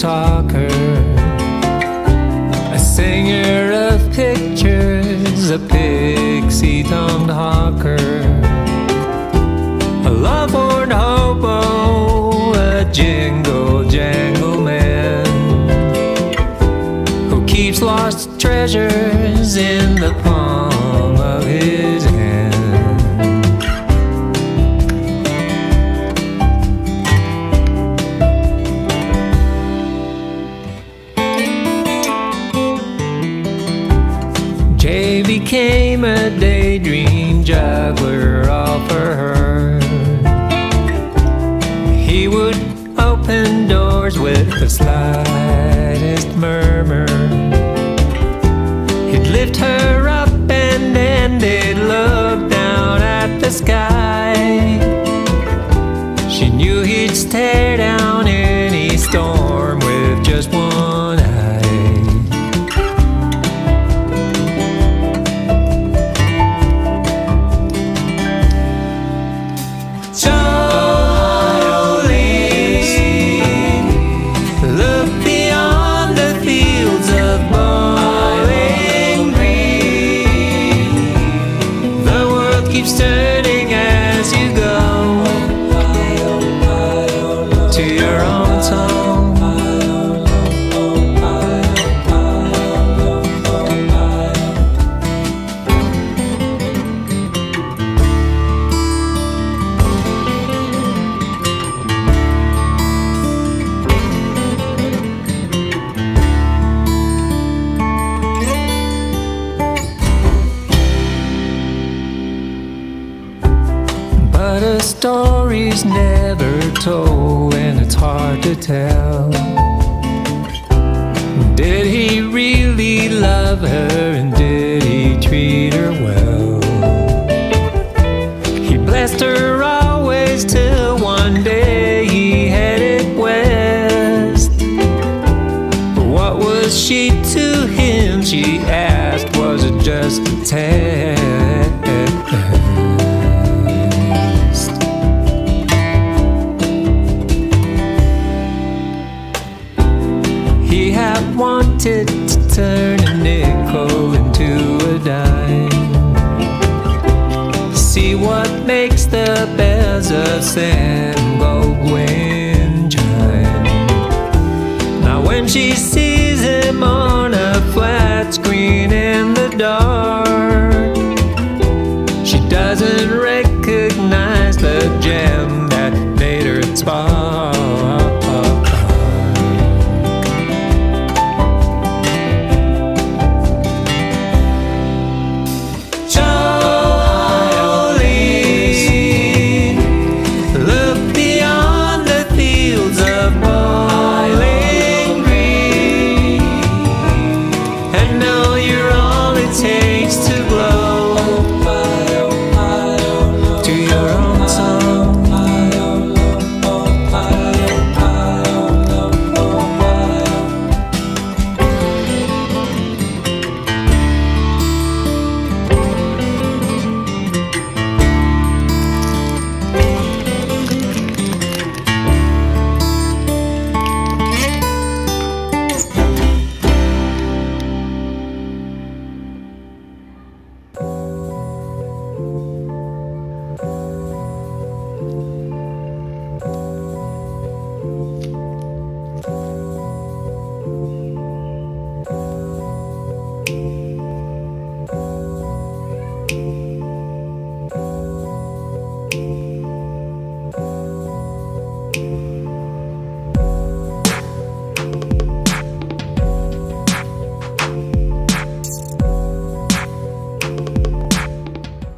talker, a singer of pictures, a pixie-tongued hawker, a love-born hobo, a jingle-jangle man who keeps lost treasures in the palm of his hand. Jay became a daydream juggler all for her. He would open doors with the slightest murmur. He'd lift her up and then they'd look down at the sky. She knew he'd stare down any storm with just one eye. Keeps turning as you go to your own song. But a story's never told, and it's hard to tell. Did he really love her, and did he treat her well? He blessed her always till one day he headed west. But what was she to him, she asked, was it just a test? He had wanted to turn a nickel into a dime, see what makes the bells of San Goldwyn chime. Now when she sees him on a flat screen in the dark, she doesn't recognize the gem that made her spark.